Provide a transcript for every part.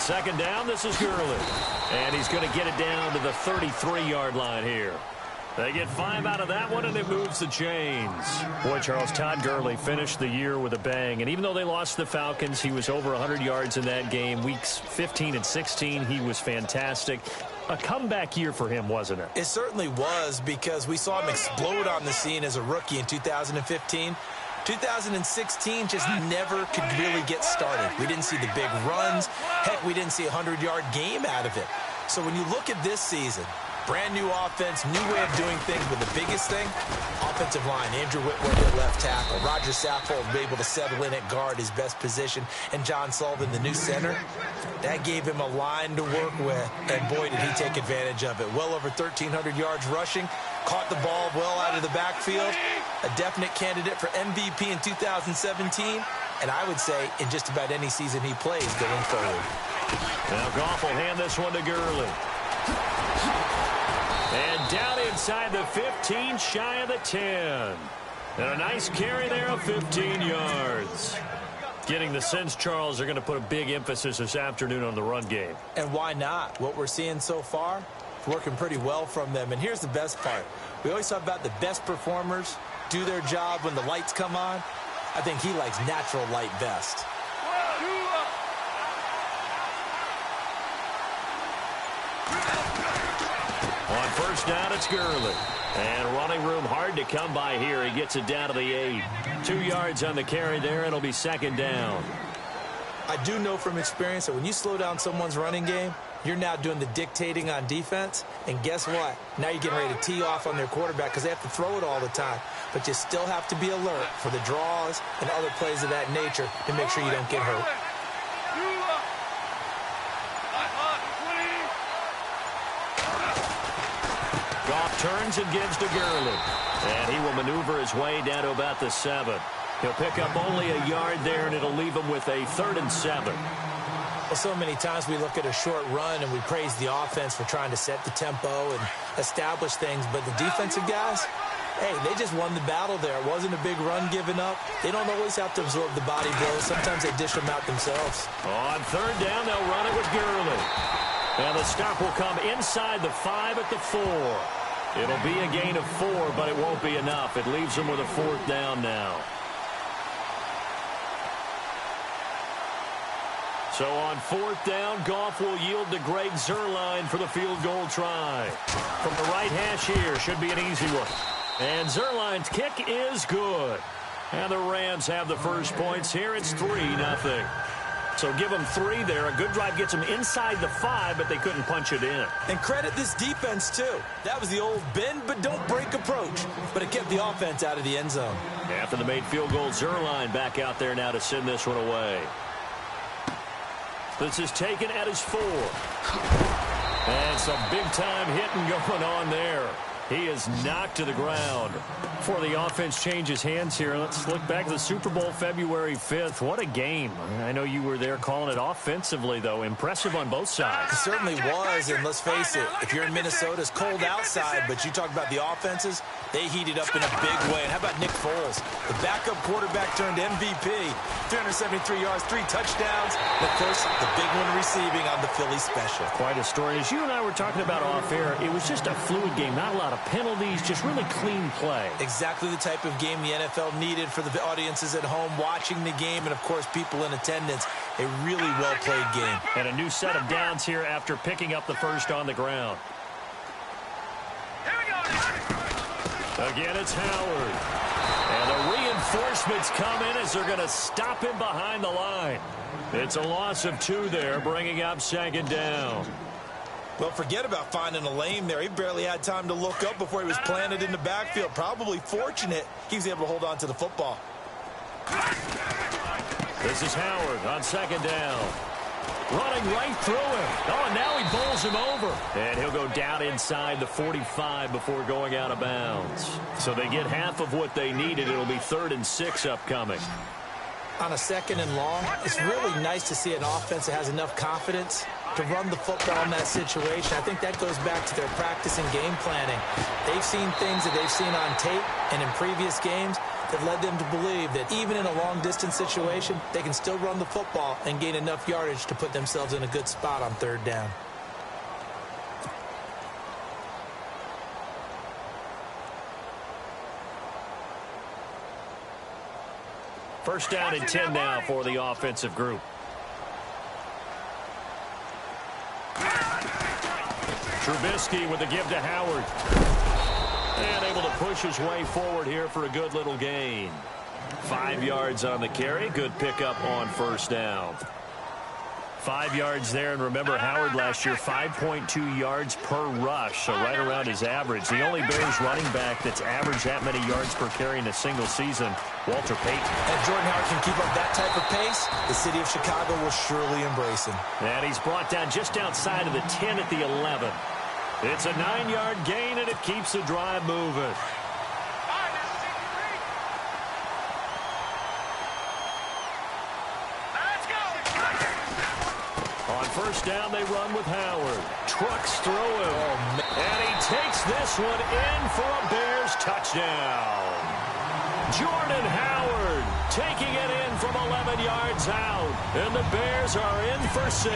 second down, this is Gurley. And he's going to get it down to the 33-yard line here. They get 5 out of that one, and it moves the chains. Boy, Charles, Todd Gurley finished the year with a bang. And even though they lost the Falcons, he was over 100 yards in that game. Weeks 15 and 16, he was fantastic. A comeback year for him, wasn't it? It certainly was, because we saw him explode on the scene as a rookie in 2015. 2016 just never could really get started. We didn't see the big runs. Heck, we didn't see a 100-yard game out of it. So when you look at this season, brand new offense, new way of doing things, but the biggest thing, offensive line. Andrew Whitworth at left tackle. Roger Saffold able to settle in at guard, his best position. And John Sullivan, the new center. That gave him a line to work with. And boy, did he take advantage of it. Well over 1,300 yards rushing. Caught the ball well out of the backfield. A definite candidate for MVP in 2017. And I would say in just about any season he plays going forward. Now Goff will hand this one to Gurley. And down inside the 15, shy of the 10. And a nice carry there of 15 yards. Getting the sense, Charles, they're going to put a big emphasis this afternoon on the run game. And why not? What we're seeing so far, it's working pretty well from them. And here's the best part. We always talk about the best performers do their job when the lights come on. I think he likes natural light best. On first down, it's Gurley. And running room hard to come by here. He gets it down to the 8. 2 yards on the carry there, and it'll be second down. I do know from experience that when you slow down someone's running game, you're now doing the dictating on defense. And guess what? Now you're getting ready to tee off on their quarterback because they have to throw it all the time. But you still have to be alert for the draws and other plays of that nature to make sure you don't get hurt. Goff turns and gives to Gurley. And he will maneuver his way down to about the 7. He'll pick up only a yard there, and it'll leave him with a 3rd and 7. Well, so many times we look at a short run and we praise the offense for trying to set the tempo and establish things. But the defensive guys, hey, they just won the battle there. It wasn't a big run given up. They don't always have to absorb the body blows. Sometimes they dish them out themselves. On 3rd down, they'll run it with Gurley. And the stop will come inside the 5 at the 4. It'll be a gain of 4, but it won't be enough. It leaves them with a 4th down now. So on 4th down, Goff will yield to Greg Zuerlein for the field goal try. From the right hash here, should be an easy one. And Zuerlein's kick is good. And the Rams have the first points here. It's 3-0. So give them 3 there. A good drive gets them inside the 5, but they couldn't punch it in. And credit this defense, too. That was the old bend but don't break approach. But it kept the offense out of the end zone. After the made field goal, Zuerlein back out there now to send this one away. This is taken at his 4. And some big-time hitting going on there. He is knocked to the ground. Before the offense changes hands here, let's look back to the Super Bowl February 5th. What a game. I know you were there calling it offensively, though. Impressive on both sides. It certainly was, and let's face it, if you're in Minnesota, it's cold outside, but you talk about the offenses, they heated up in a big way. And how about Nick Foles? The backup quarterback turned MVP, 373 yards, 3 touchdowns, and of course, the big one receiving on the Philly special. Quite a story. As you and I were talking about off air, it was just a fluid game, not a lot of penalties, just really clean play. Exactly the type of game the NFL needed for the audiences at home watching the game and, of course, people in attendance. A really well-played game. And a new set of downs here after picking up the first on the ground. Again, it's Howard. And the reinforcements come in as they're going to stop him behind the line. It's a loss of 2 there, bringing up 2nd down. Well, forget about finding a lane there. He barely had time to look up before he was planted in the backfield. Probably fortunate he was able to hold on to the football. This is Howard on 2nd down. Running right through him. Oh, and now he bowls him over. And he'll go down inside the 45 before going out of bounds. So they get half of what they needed. It'll be 3rd and 6 upcoming. On a 2nd and long, it's really nice to see an offense that has enough confidence to run the football in that situation. I think that goes back to their practice and game planning. They've seen things that they've seen on tape and in previous games It led them to believe that even in a long-distance situation, they can still run the football and gain enough yardage to put themselves in a good spot on third down. First down and 10 now for the offensive group. Trubisky with the give to Howard. And able to push his way forward here for a good little gain. 5 yards on the carry. Good pickup on first down. 5 yards there, and remember Howard last year, 5.2 yards per rush, so right around his average. The only Bears running back that's averaged that many yards per carry in a single season, Walter Payton. If Jordan Howard can keep up that type of pace, the city of Chicago will surely embrace him. And he's brought down just outside of the 10 at the 11. It's a 9-yard gain, and it keeps the drive moving. First down, they run with Howard. Trucks through him. And he takes this one in for a Bears touchdown. Jordan Howard taking it in from 11 yards out. And the Bears are in for 6.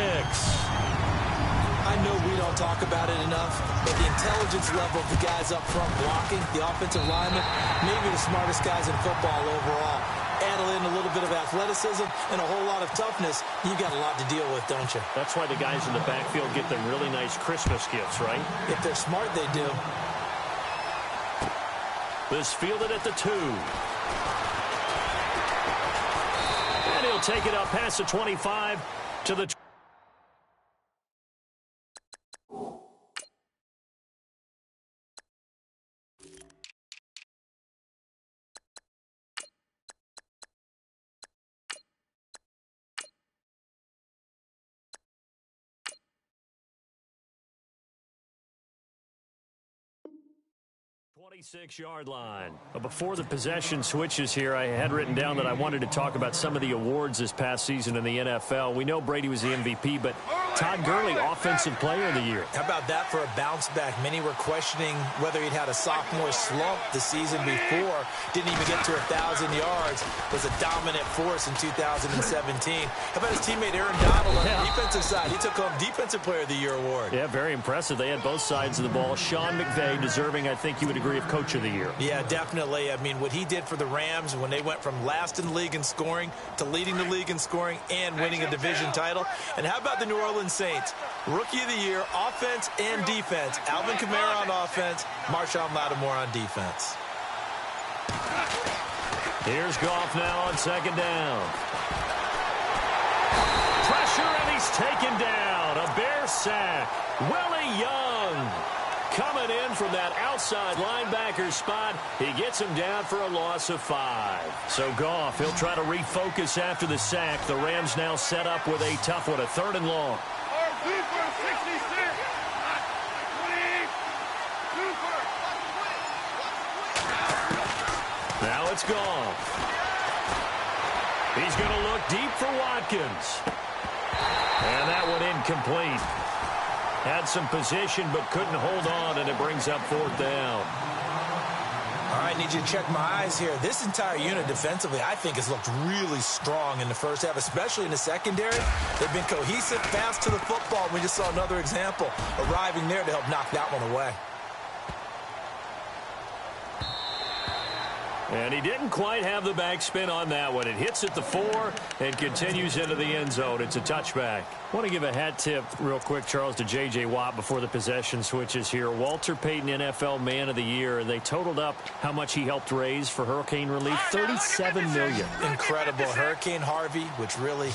I know we don't talk about it enough, but the intelligence level of the guys up front blocking, the offensive linemen, maybe the smartest guys in football overall. Add in a little bit of athleticism and a whole lot of toughness, you've got a lot to deal with, don't you? That's why the guys in the backfield get them really nice Christmas gifts, right? If they're smart, they do. This fielded at the 2. And he'll take it up past the 25 to the 20. 26-yard line. Before the possession switches here, I had written down that I wanted to talk about some of the awards this past season in the NFL. We know Brady was the MVP, but Todd Gurley, Offensive Player of the Year. How about that for a bounce back? Many were questioning whether he'd had a sophomore slump the season before. Didn't even get to 1,000 yards. Was a dominant force in 2017. How about his teammate Aaron Donald on the defensive side? He took home Defensive Player of the Year award. Yeah, very impressive. They had both sides of the ball. Sean McVay deserving, I think you would agree, of Coach of the Year. Yeah, definitely. I mean, what he did for the Rams when they went from last in the league in scoring to leading the league in scoring and winning a division title. And how about the New Orleans Saints? Rookie of the Year, offense and defense. Alvin Kamara on offense, Marshawn Lattimore on defense. Here's Goff now on second down. Pressure, and he's taken down. A Bear sack. Willie Young coming in from that outside linebacker spot. He gets him down for a loss of 5. So Goff, he'll try to refocus after the sack. The Rams now set up with a tough one, a 3rd and long. Now it's Goff. He's going to look deep for Watkins. And that one incomplete. Had some position but couldn't hold on, and it brings up 4th down. All right, need you to check my eyes here. This entire unit defensively, I think, has looked really strong in the first half, especially in the secondary. They've been cohesive, fast to the football. We just saw another example arriving there to help knock that one away. And he didn't quite have the backspin on that one. It hits at the 4 and continues into the end zone. It's a touchback. I want to give a hat tip real quick, Charles, to J.J. Watt before the possession switches here. Walter Payton, NFL Man of the Year. They totaled up how much he helped raise for hurricane relief, $37 million. Incredible. Hurricane Harvey, which really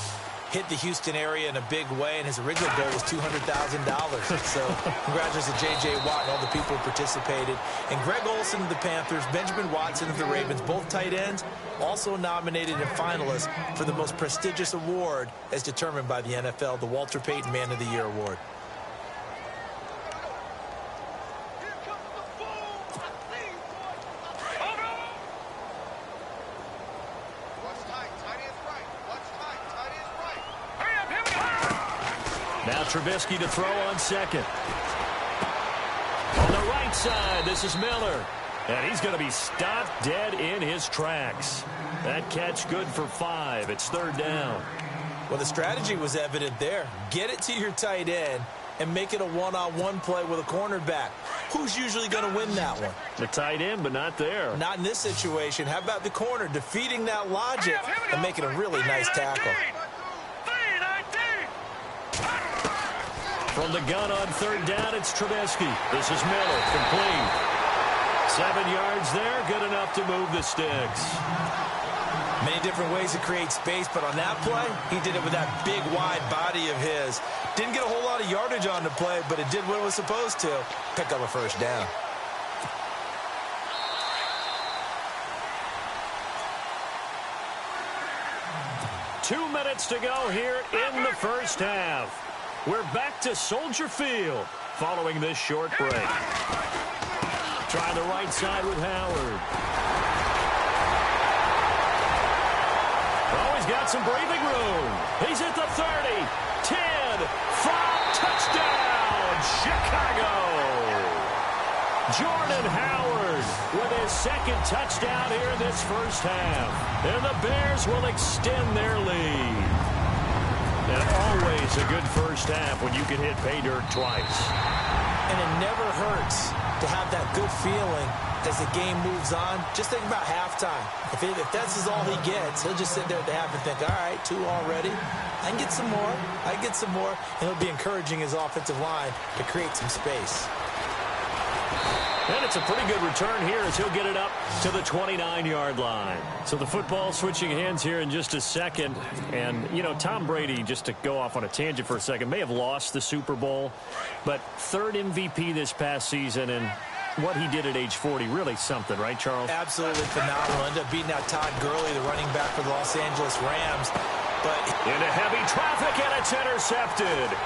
hit the Houston area in a big way, and his original goal was $200,000. So congratulations to J.J. Watt and all the people who participated. And Greg Olsen of the Panthers, Benjamin Watson of the Ravens, both tight ends, also nominated and finalists for the most prestigious award as determined by the NFL, the Walter Payton Man of the Year Award. Now Trubisky to throw on second. On the right side, this is Miller. And he's going to be stopped dead in his tracks. That catch good for 5. It's 3rd down. Well, the strategy was evident there. Get it to your tight end and make it a one-on-one play with a cornerback. Who's usually going to win that one? The tight end, but not there. Not in this situation. How about the corner defeating that logic and making a really nice tackle? From the gun on 3rd down, it's Trubisky. This is Miller, complete. 7 yards there, good enough to move the sticks. Many different ways to create space, but on that play, he did it with that big, wide body of his. Didn't get a whole lot of yardage on the play, but it did what it was supposed to. Pick up a 1st down. Two minutes to go here in the first half. We're back to Soldier Field following this short break. Trying the right side with Howard. Oh, he's got some breathing room. He's at the 30, 10, 5, touchdown, Chicago. Jordan Howard with his 2nd touchdown here in this first half. And the Bears will extend their lead. And always a good first half when you can hit pay dirt twice. And it never hurts to have that good feeling as the game moves on. Just think about halftime. If that's all he gets, he'll just sit there at the half and think, all right, 2 already. I can get some more. I can get some more. And he'll be encouraging his offensive line to create some space. And it's a pretty good return here as he'll get it up to the 29-yard line. So the football switching hands here in just a second. And, you know, Tom Brady, just to go off on a tangent for a second, may have lost the Super Bowl. But 3rd MVP this past season, and what he did at age 40, really something, right, Charles? Absolutely phenomenal. Ended up beating out Todd Gurley, the running back for the Los Angeles Rams. But into heavy traffic, and it's intercepted.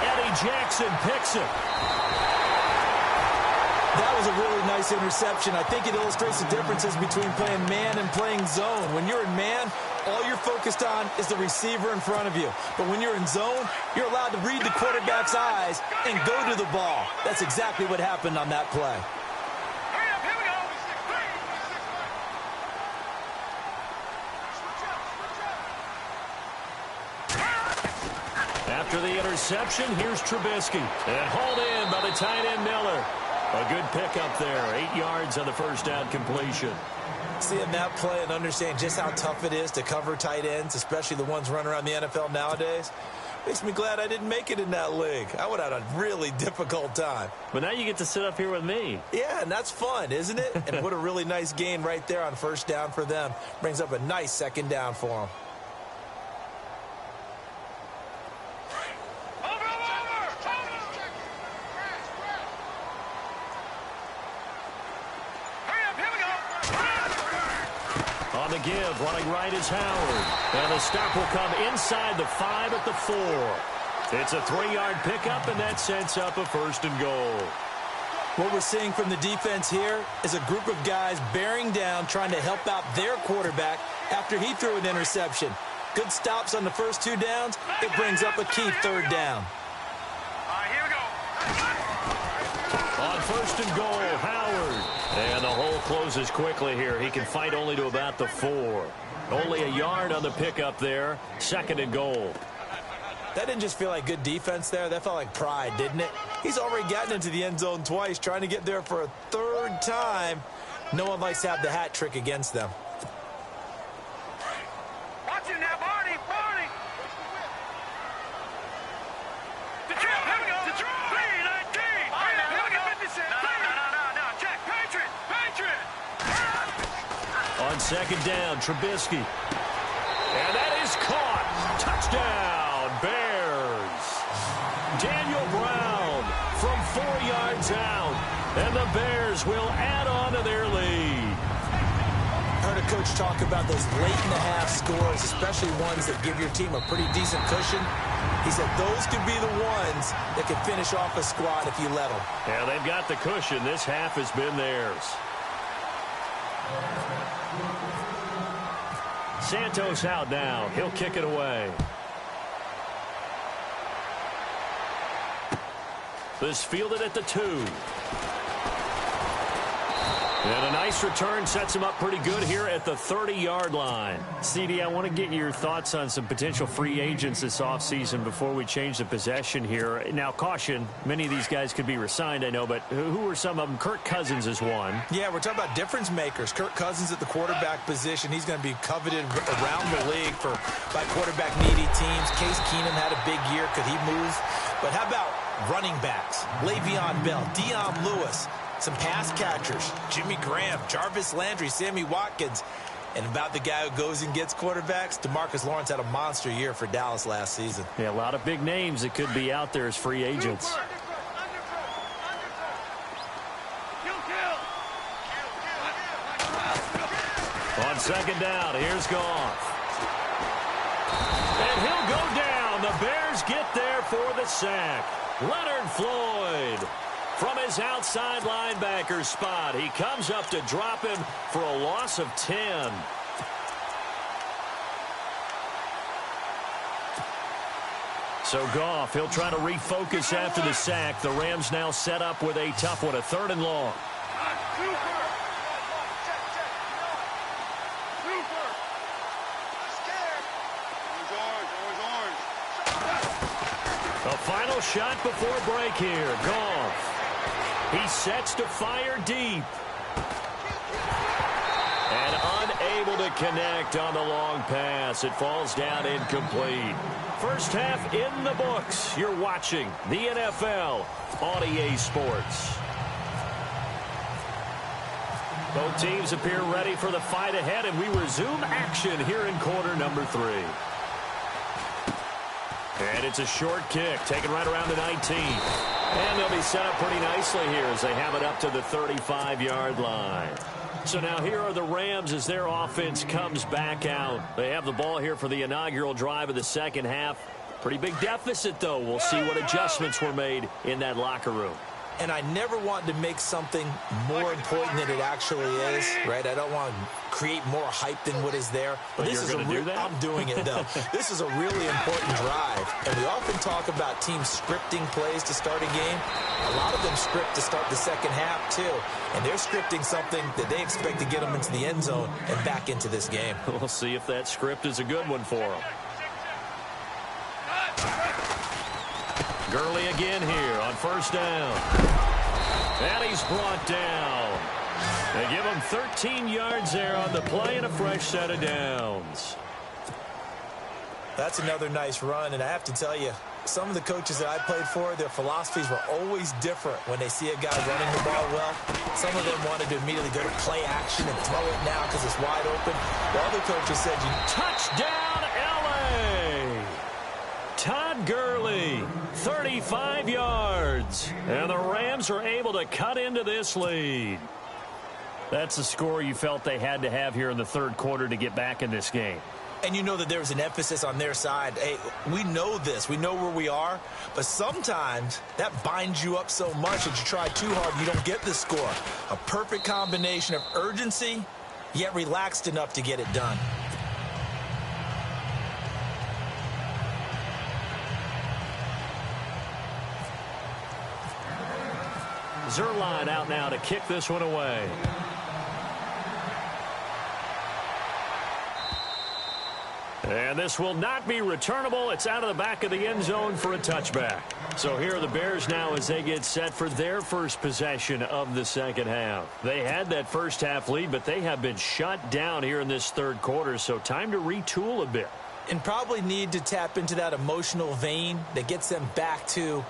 Eddie Jackson picks it. That was a really nice interception. I think it illustrates the differences between playing man and playing zone. When you're in man, all you're focused on is the receiver in front of you. But when you're in zone, you're allowed to read the quarterback's eyes and go to the ball. That's exactly what happened on that play. After the interception, here's Trubisky. And hauled in by the tight end Miller. A good pickup there. 8 yards on the first down completion. Seeing that play and understand just how tough it is to cover tight ends, especially the ones running around the NFL nowadays, makes me glad I didn't make it in that league. I would have had a really difficult time. But now you get to sit up here with me. Yeah, and that's fun, isn't it? And what a really nice gain right there on 1st down for them. Brings up a nice 2nd down for them. On the give, running right is Howard. And the stop will come inside the 5 at the 4. It's a 3-yard pickup, and that sets up a 1st and goal. What we're seeing from the defense here is a group of guys bearing down, trying to help out their quarterback after he threw an interception. Good stops on the first 2 downs. It brings up a key 3rd down. Here we go. On 1st and goal, Howard. And the hole closes quickly here. He can fight only to about the 4. Only a yard on the pickup there. 2nd and goal. That didn't just feel like good defense there. That felt like pride, didn't it? He's already gotten into the end zone twice, trying to get there for a 3rd time. No one likes to have the hat trick against them. Watch it now, Barney. Barney. Detroit. Here we go. Detroit. 3-19. Here we go. No. Check. Patriot. On 2nd down, Trubisky. And that is caught. Touchdown, Bears. Daniel Brown from 4 yards out. And the Bears will add on to their lead. Heard a coach talk about those late-in-the-half scores, especially ones that give your team a pretty decent cushion. He said those could be the ones that could finish off a squad if you let them. Yeah, they've got the cushion. This half has been theirs. Santos out now. He'll kick it away. This fielded at the 2. And a nice return sets him up pretty good here at the 30-yard line. CD, I want to get your thoughts on some potential free agents this offseason before we change the possession here. Now, caution, many of these guys could be re-signed, I know, but who are some of them? Kirk Cousins is one. Yeah, we're talking about difference makers. Kirk Cousins at the quarterback position. He's going to be coveted around the league by quarterback-needy teams. Case Keenum had a big year. Could he move? But how about running backs? Le'Veon Bell, Dion Lewis. Some pass catchers, Jimmy Graham, Jarvis Landry, Sammy Watkins. And about the guy who goes and gets quarterbacks, DeMarcus Lawrence had a monster year for Dallas last season. Yeah, a lot of big names that could be out there as free agents. On second down, here's Goff. And he'll go down. The Bears get there for the sack. Leonard Floyd. From his outside linebacker spot, he comes up to drop him for a loss of 10. So Goff, he'll try to refocus after the sack. The Rams now set up with a tough one, a 3rd and long. A final shot before break here. Goff. He sets to fire deep. And unable to connect on the long pass. It falls down incomplete. First half in the books. You're watching the NFL on EA Sports. Both teams appear ready for the fight ahead, and we resume action here in quarter number 3. And it's a short kick, taken right around the 19. And they'll be set up pretty nicely here as they have it up to the 35-yard line. So now here are the Rams as their offense comes back out. They have the ball here for the inaugural drive of the second half. Pretty big deficit, though. We'll see what adjustments were made in that locker room. And I never want to make something more important than it actually is, right? I don't want to create more hype than what is there. But this is a do that? I'm doing it, though. This is a really important drive. And we often talk about teams scripting plays to start a game. A lot of them script to start the second half, too. And they're scripting something that they expect to get them into the end zone and back into this game. We'll see if that script is a good one for them. Gurley again here on first down. And he's brought down. They give him 13 yards there on the play and a fresh set of downs. That's another nice run, and I have to tell you, some of the coaches that I played for, their philosophies were always different when they see a guy running the ball well. Some of them wanted to immediately go to play action and throw it now because it's wide open. The other coaches said, touchdown, L.A. Todd Gurley, 35 yards. And the Rams are able to cut into this lead. That's the score you felt they had to have here in the third quarter to get back in this game. And you know that there's an emphasis on their side. Hey, we know this. We know where we are. But sometimes that binds you up so much that you try too hard, you don't get the score. A perfect combination of urgency, yet relaxed enough to get it done. Zerline out now to kick this one away. And this will not be returnable. It's out of the back of the end zone for a touchback. So here are the Bears now as they get set for their first possession of the second half. They had that first half lead, but they have been shut down here in this third quarter, so time to retool a bit. And probably need to tap into that emotional vein that gets them back to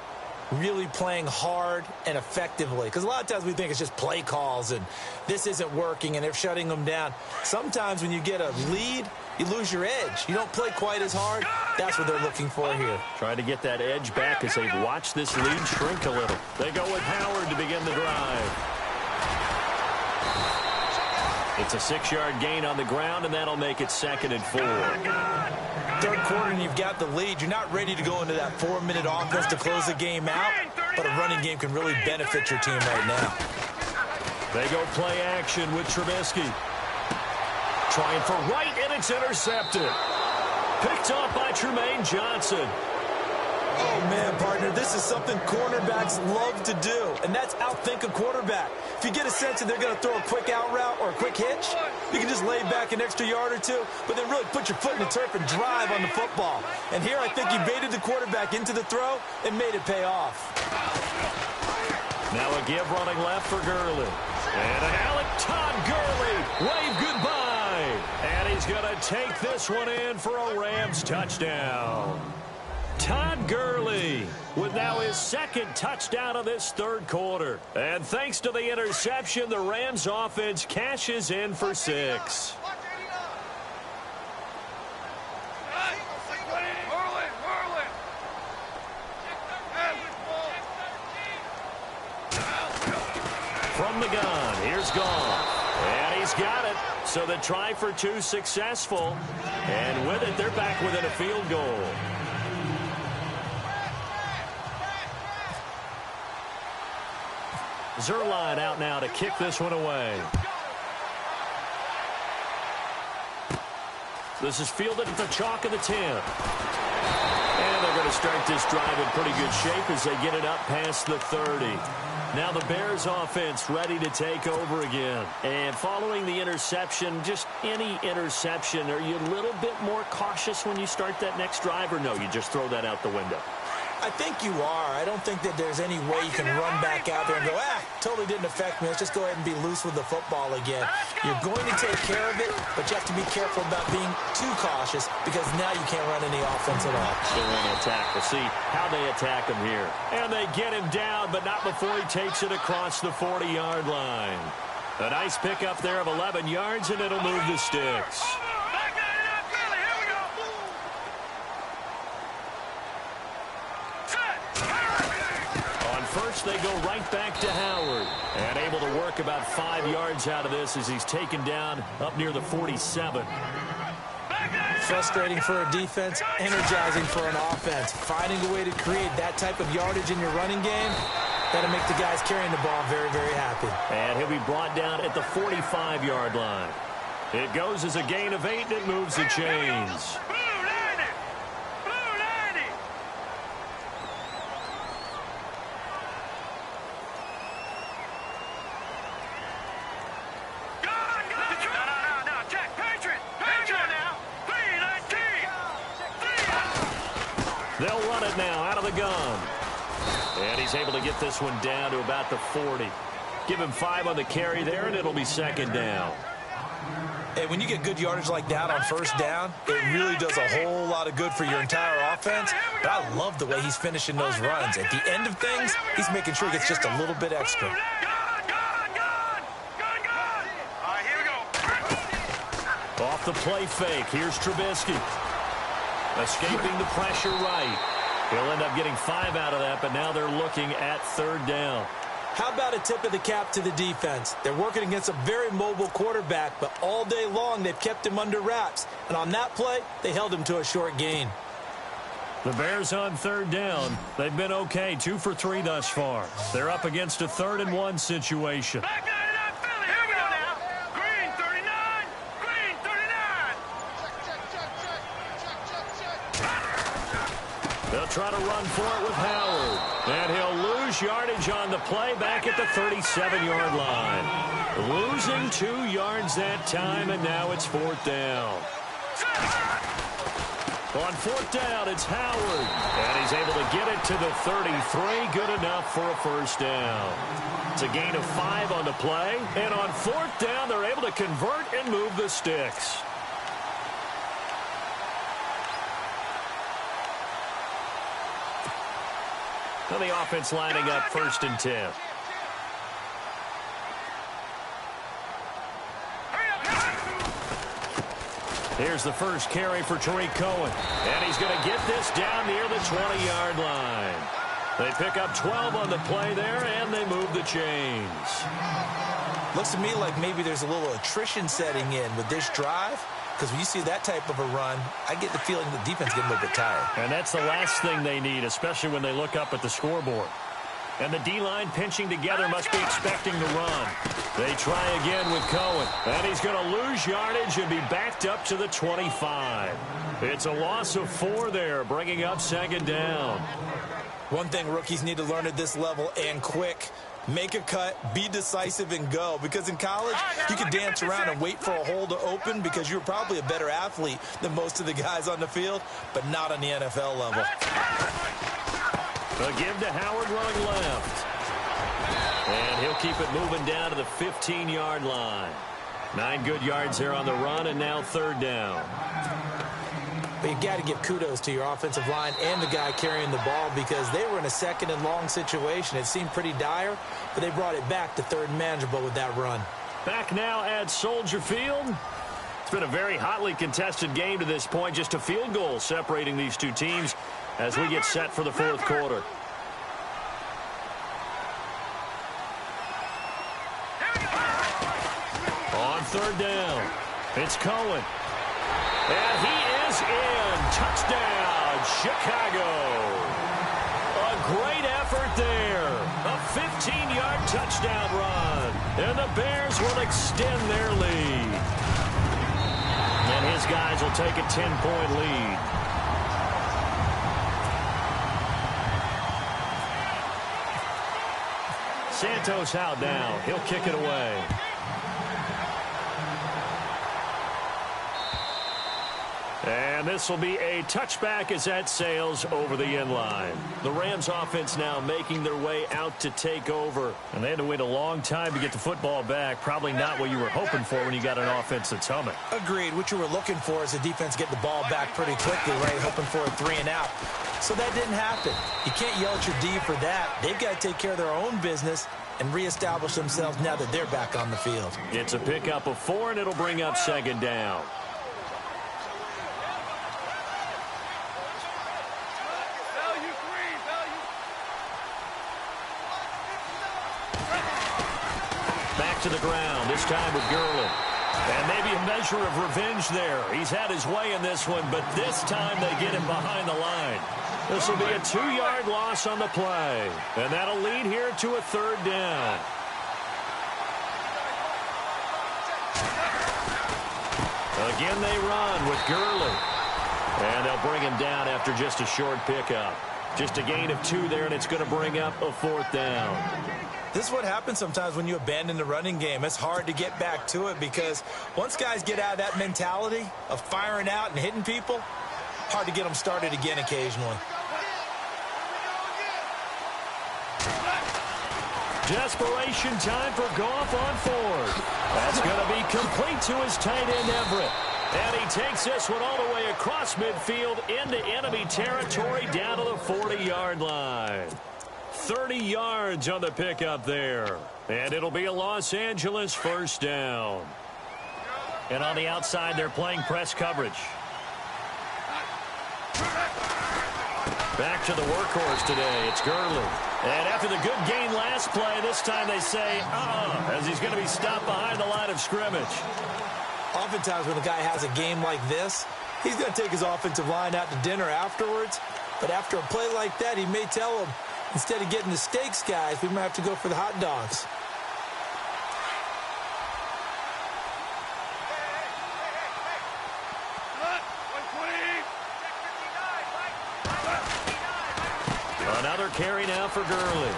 really playing hard and effectively. Because a lot of times we think it's just play calls and this isn't working and they're shutting them down. Sometimes when you get a lead, you lose your edge. You don't play quite as hard. That's what they're looking for here. Trying to get that edge back as they've watched this lead shrink a little. They go with Howard to begin the drive. It's a 6-yard gain on the ground, and that'll make it 2nd and 4. Third quarter, and you've got the lead. You're not ready to go into that 4-minute offense to close the game out, but a running game can really benefit your team right now. They go play action with Trubisky. Trying for right, and it's intercepted. Picked off by Trumaine Johnson. Oh, man, partner, this is something cornerbacks love to do, and that's outthink a quarterback. If you get a sense that they're going to throw a quick out route or a quick hitch, you can just lay back an extra yard or two, but then really put your foot in the turf and drive on the football. And here I think you baited the quarterback into the throw and made it pay off. Now a give running left for Gurley. And Alec Todd Gurley, wave goodbye. And he's going to take this one in for a Rams touchdown. Todd Gurley with now his second touchdown of this third quarter. And thanks to the interception, the Rams offense cashes in for 6. From the gun, here's Goff. And he's got it. So the try for 2 successful. And with it, they're back within a field goal. Zerline out now to kick this one away. This is fielded at the chalk of the 10. And they're going to start this drive in pretty good shape as they get it up past the 30. Now the Bears offense ready to take over again. And following the interception, just any interception, are you a little bit more cautious when you start that next drive, or no, you just throw that out the window? I think you are. I don't think that there's any way you can run back out there and go, totally didn't affect me. Let's just go ahead and be loose with the football again. You're going to take care of it, but you have to be careful about being too cautious because now you can't run any offense at all. Still want to attack. We'll see how they attack him here. And they get him down, but not before he takes it across the 40-yard line. A nice pickup there of 11 yards, and it'll move the sticks. First, they go right back to Howard. And able to work about 5 yards out of this as he's taken down up near the 47. Frustrating for a defense, energizing for an offense. Finding a way to create that type of yardage in your running game, that'll make the guys carrying the ball very, very happy. And he'll be brought down at the 45-yard line. It goes as a gain of 8, and it moves the chains. They'll run it now out of the gun. And he's able to get this one down to about the 40. Give him 5 on the carry there, and it'll be second down. Hey, when you get good yardage like that on first down, it really does a whole lot of good for your entire offense. But I love the way he's finishing those runs. At the end of things, he's making sure he gets just a little bit extra. Off the play fake, here's Trubisky. Escaping the pressure right. He'll end up getting 5 out of that, but now they're looking at third down. How about a tip of the cap to the defense? They're working against a very mobile quarterback, but all day long they've kept him under wraps. And on that play, they held him to a short gain. The Bears on third down. They've been okay, 2 for 3 thus far. They're up against a 3rd-and-1 situation. They'll try to run for it with Howard. And he'll lose yardage on the play back at the 37-yard line. Losing 2 yards that time, and now it's 4th down. On 4th down, it's Howard. And he's able to get it to the 33. Good enough for a first down. It's a gain of 5 on the play. And on 4th down, they're able to convert and move the sticks. Now the offense lining up 1st and 10. Here's the first carry for Tariq Cohen. And he's going to get this down near the 20-yard line. They pick up 12 on the play there, and they move the chains. Looks to me like maybe there's a little attrition setting in with this drive. Because when you see that type of a run, I get the feeling the defense is getting a little bit tired. And that's the last thing they need, especially when they look up at the scoreboard. And the D-line pinching together must be expecting the run. They try again with Cohen. And he's going to lose yardage and be backed up to the 25. It's a loss of 4 there, bringing up second down. One thing rookies need to learn at this level and quick. Make a cut, be decisive, and go. Because in college, you can dance around and wait for a hole to open because you're probably a better athlete than most of the guys on the field, but not on the NFL level. A give to Howard running left. And he'll keep it moving down to the 15-yard line. 9 good yards there on the run, and now third down. But you've got to give kudos to your offensive line and the guy carrying the ball because they were in a second and long situation. It seemed pretty dire, but they brought it back to third and manageable with that run. Back now at Soldier Field. It's been a very hotly contested game to this point. Just a field goal separating these two teams as we get set for the fourth quarter. On third down, it's Cohen. And he is in. Touchdown, Chicago. A great effort there. A 15-yard touchdown run. And the Bears will extend their lead. And his guys will take a 10-point lead. Santos out now. He'll kick it away. And this will be a touchback as that sails over the end line. The Rams offense now making their way out to take over. And they had to wait a long time to get the football back. Probably not what you were hoping for when you got an offense that's humming. Agreed. What you were looking for is the defense get the ball back pretty quickly, right? Hoping for a 3 and out. So that didn't happen. You can't yell at your D for that. They've got to take care of their own business and reestablish themselves now that they're back on the field. It's a pickup of 4, and it'll bring up second down. To the ground, this time with Gurley. And maybe a measure of revenge there. He's had his way in this one, but this time they get him behind the line. This will be a 2-yard loss on the play. And that'll lead here to a third down. Again they run with Gurley. And they'll bring him down after just a short pickup. Just a gain of 2 there, and it's going to bring up a fourth down. This is what happens sometimes when you abandon the running game. It's hard to get back to it because once guys get out of that mentality of firing out and hitting people, hard to get them started again occasionally. Desperation time for Goff on 4th. That's going to be complete to his tight end, Everett. And he takes this one all the way across midfield into enemy territory down to the 40-yard line. 30 yards on the pickup there. And it'll be a Los Angeles first down. And on the outside, they're playing press coverage. Back to the workhorse today. It's Gurley. And after the good gain last play, this time they say, as he's going to be stopped behind the line of scrimmage. Oftentimes when a guy has a game like this, he's going to take his offensive line out to dinner afterwards. But after a play like that, he may tell them, instead of getting the steaks, guys, we might have to go for the hot dogs. Another carry now for Gurley.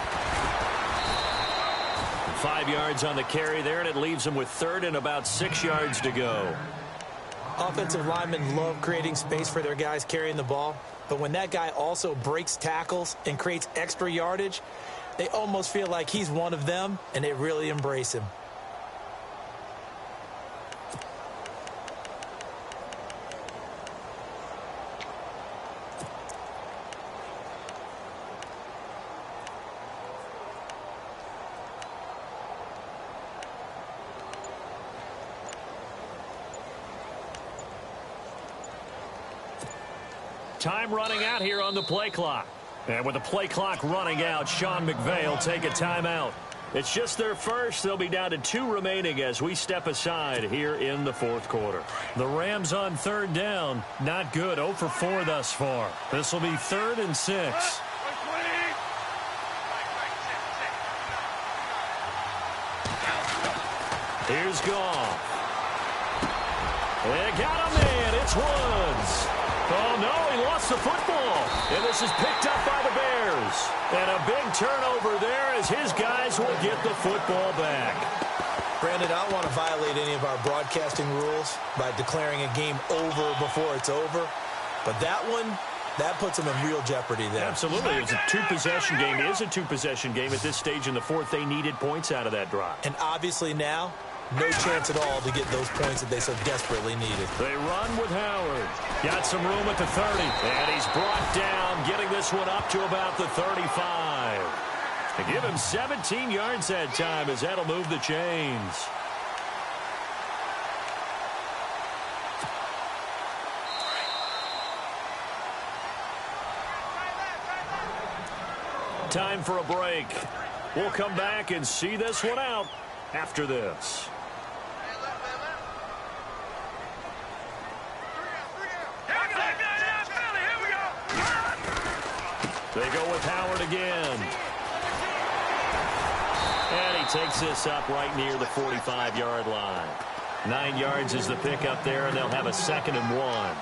5 yards on the carry there, and it leaves him with third and about 6 yards to go. Offensive linemen love creating space for their guys carrying the ball. But when that guy also breaks tackles and creates extra yardage, they almost feel like he's one of them, and they really embrace him. Time running out here on the play clock. And with the play clock running out, Sean McVay will take a timeout. It's just their first. They'll be down to 2 remaining as we step aside here in the fourth quarter. The Rams on third down. Not good. 0 for 4 thus far. This will be 3rd and 6. Here's Goff. And got him in. It's Woods. Oh, no, he lost the football. And this is picked up by the Bears. And a big turnover there as his guys will get the football back. Brandon, I don't want to violate any of our broadcasting rules by declaring a game over before it's over. But that one, that puts them in real jeopardy there. Absolutely. It's a two-possession game. It is a two-possession game at this stage in the fourth. They needed points out of that drive. And obviously now, no chance at all to get those points that they so desperately needed. They run with Howard. Got some room at the 30. And he's brought down, getting this one up to about the 35. They give him 17 yards that time as that'll move the chains. Time for a break. We'll come back and see this one out after this. They go with Howard again. And he takes this up right near the 45-yard line. 9 yards is the pickup there, and they'll have a 2nd and 1.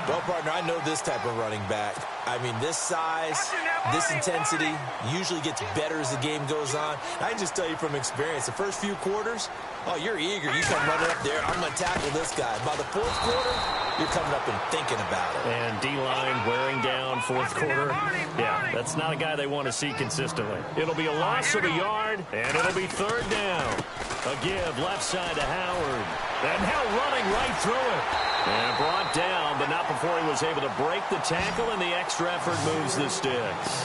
Well, partner, I know this type of running back. I mean, this size, this intensity usually gets better as the game goes on. I can just tell you from experience, the first few quarters, oh, you're eager. You come running up there, I'm going to tackle this guy. By the fourth quarter, you're coming up and thinking about it. And D-line wearing down fourth quarter. Yeah, that's not a guy they want to see consistently. It'll be a loss of a yard, and it'll be 3rd down. A give left side to Howard. And now running right through it. And brought down, but not before he was able to break the tackle, and the extra effort moves the sticks.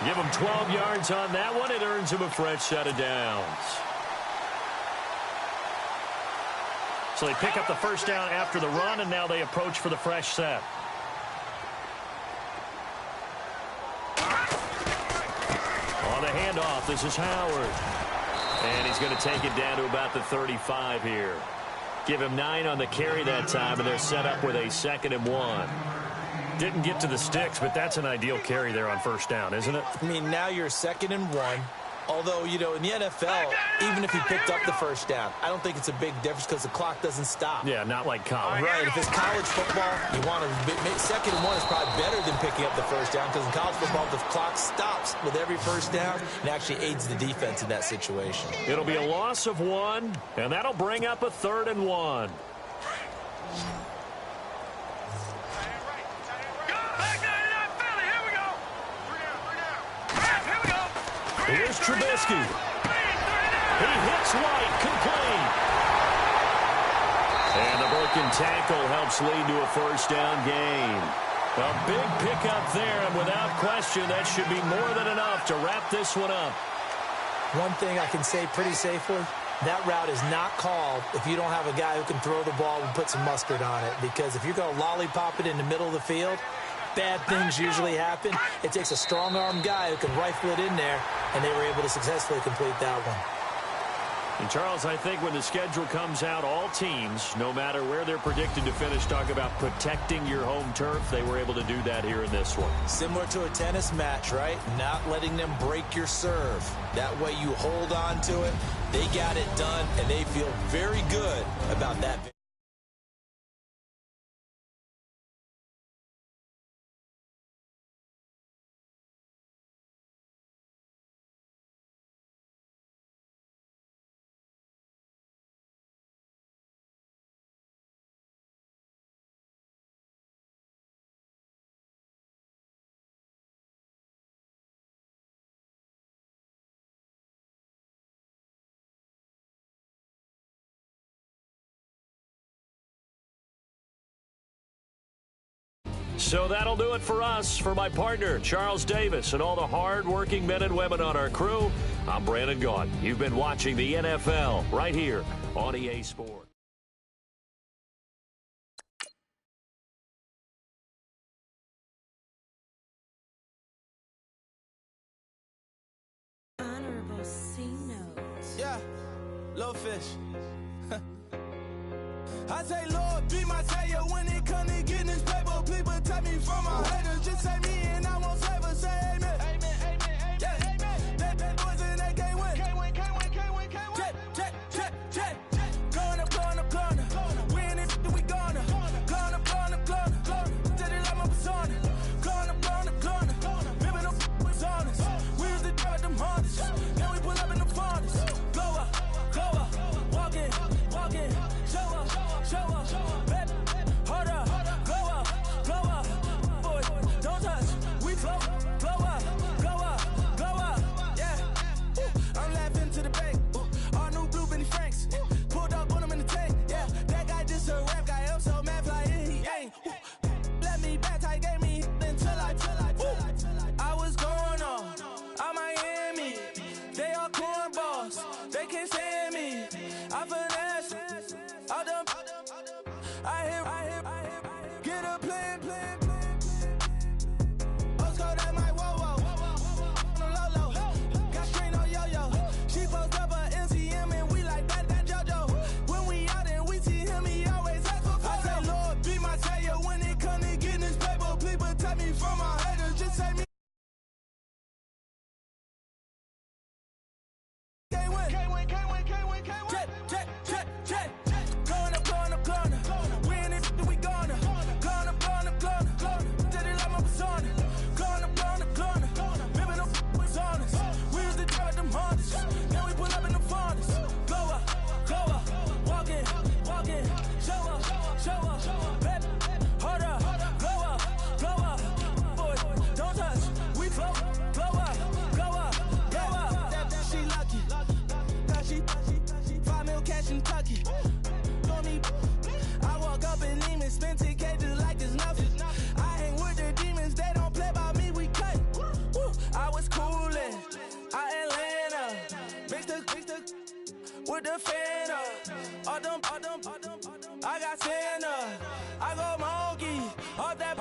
Give him 12 yards on that one. It earns him a fresh set of downs. So they pick up the first down after the run, and now they approach for the fresh set. On the handoff, this is Howard. And he's going to take it down to about the 35 here. Give him 9 on the carry that time, and they're set up with a 2nd and 1. Didn't get to the sticks, but that's an ideal carry there on first down, isn't it? I mean, now you're 2nd and 1. Although, you know, in the NFL, even if you picked up the first down, I don't think it's a big difference because the clock doesn't stop. Yeah, not like college. Right. If it's college football, you want to make 2nd and 1 is probably better than picking up the first down because in college football, the clock stops with every first down and actually aids the defense in that situation. It'll be a loss of 1, and that'll bring up a 3rd and 1. Here's Trubisky. He hits White, complete. And the broken tackle helps lead to a first down gain. A big pickup there, and without question, that should be more than enough to wrap this one up. One thing I can say pretty safely, that route is not called if you don't have a guy who can throw the ball and put some mustard on it. Because if you're going to lollipop it in the middle of the field, bad things usually happen. It takes a strong-arm guy who can rifle it in there, and they were able to successfully complete that one. And, Charles, I think when the schedule comes out, all teams, no matter where they're predicted to finish, talk about protecting your home turf. They were able to do that here in this one. Similar to a tennis match, right? Not letting them break your serve. That way you hold on to it. They got it done, and they feel very good about that. So that'll do it for us. For my partner, Charles Davis, and all the hard-working men and women on our crew, I'm Brandon Gaudin. You've been watching the NFL right here on EA Sports. Yeah, little fish. I say, Lord, be my savior when it comes to getting this paper. Please protect me from my haters. Just say me and I won't save us. Say amen. Amen, amen, yeah. Amen. That boys in that can't win. Can't win, can't win, can't win, can't win. Check, check, check, check. in me. I finesse. All them. I hit. Get a plan. Osco, that my whoa. No low. Got screen on yo-yo. She post up a MCM and we like that JoJo. When we out and we see him, he always ask for photo. I say, Lord, be my savior when it come to getting this paper. Please protect me from my haters. Just say me. Can't win. Check. Going up. We in it, we gonna. Going up. Did it like my persona. Going up. Living up was honest. We used to drive them Hondas. Now we pull up in the Fondas. Go up. Walk in. Show up. Baby, hold up. Go up. Boys, don't touch. We flow up. She lucky. She 5 mil cash in Tucky. For me, I walk up in Neiman, spend 10K just like it's nothing. I hang with the demons, they don't play by me, we cut. Woo. I was coolin', Atlanta, mixed with the Fanta. All them, I got Santa, I go monkey, all that.